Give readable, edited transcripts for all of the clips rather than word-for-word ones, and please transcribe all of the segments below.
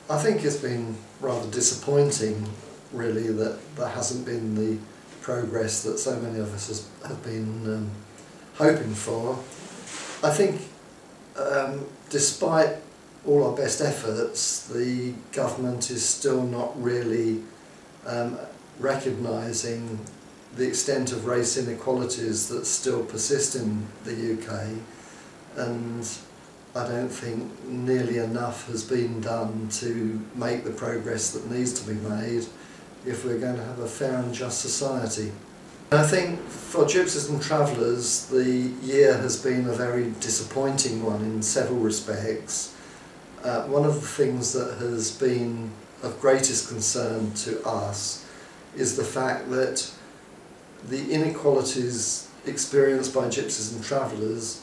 I think it's been rather disappointing, really, that there hasn't been the progress that so many of us have been hoping for. I think despite all our best efforts, the government is still not really recognising the extent of race inequalities that still persist in the UK, and I don't think nearly enough has been done to make the progress that needs to be made if we're going to have a fair and just society. And I think for Gypsies and Travellers, the year has been a very disappointing one in several respects. One of the things that has been of greatest concern to us is the fact that the inequalities experienced by Gypsies and Travellers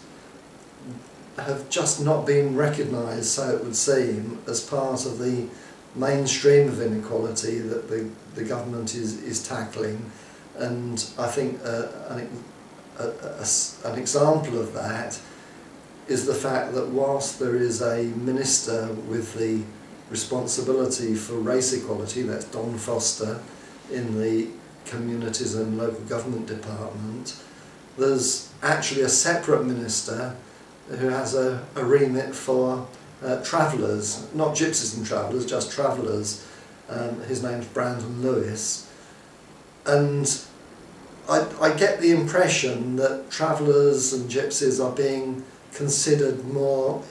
have just not been recognised, so it would seem, as part of the mainstream of inequality that the government is tackling. And I think an example of that is the fact that whilst there is a minister with the responsibility for race equality, that's Don Foster, in the Communities and Local Government Department, there's actually a separate minister who has a remit for travellers, not Gypsies and Travellers, just travellers. His name's Brandon Lewis. And I get the impression that travellers and gypsies are being considered more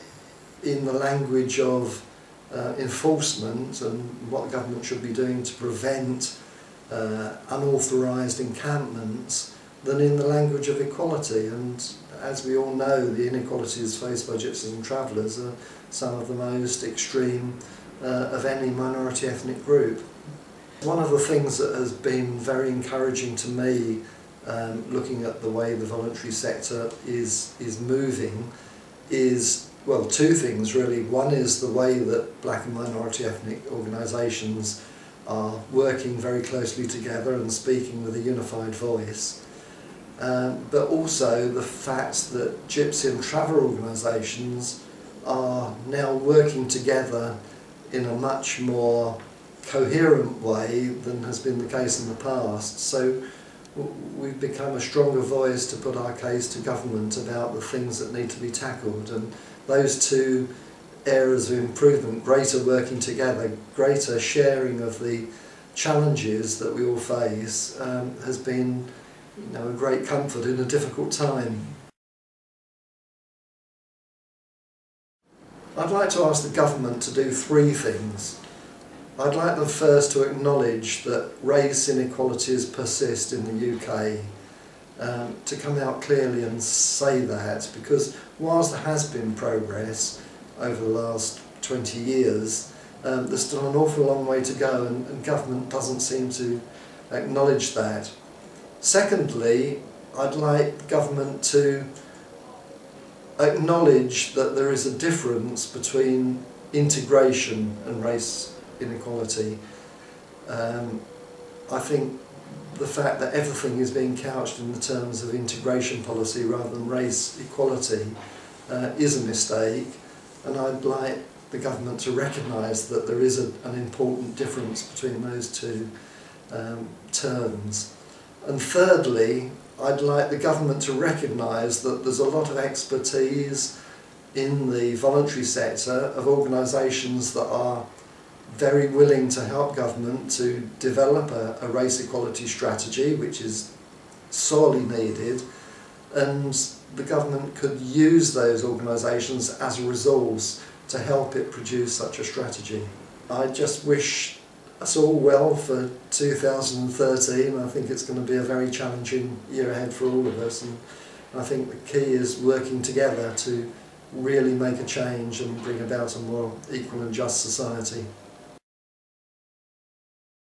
in the language of enforcement and what the government should be doing to prevent unauthorised encampments than in the language of equality. And as we all know, the inequalities faced by Gypsies and Travellers are some of the most extreme of any minority ethnic group. One of the things that has been very encouraging to me, looking at the way the voluntary sector is moving, is, well, two things really. One is the way that black and minority ethnic organisations are working very closely together and speaking with a unified voice. But also the fact that Gypsy and Traveller organisations are now working together in a much more coherent way than has been the case in the past. So we've become a stronger voice to put our case to government about the things that need to be tackled, and those two areas of improvement, greater working together, greater sharing of the challenges that we all face, has been, you know, a great comfort in a difficult time. I'd like to ask the government to do three things. I'd like them first to acknowledge that race inequalities persist in the UK, to come out clearly and say that, because whilst there has been progress over the last 20 years, there's still an awful long way to go, and government doesn't seem to acknowledge that. Secondly, I'd like government to acknowledge that there is a difference between integration and race inequality. I think the fact that everything is being couched in the terms of integration policy rather than race equality is a mistake, and I'd like the government to recognise that there is an important difference between those two terms. And thirdly, I'd like the government to recognise that there's a lot of expertise in the voluntary sector of organisations that are very willing to help government to develop a race equality strategy, which is sorely needed, and the government could use those organisations as a resource to help it produce such a strategy. I just wish us all well for 2013. I think it's going to be a very challenging year ahead for all of us, and I think the key is working together to really make a change and bring about a more equal and just society.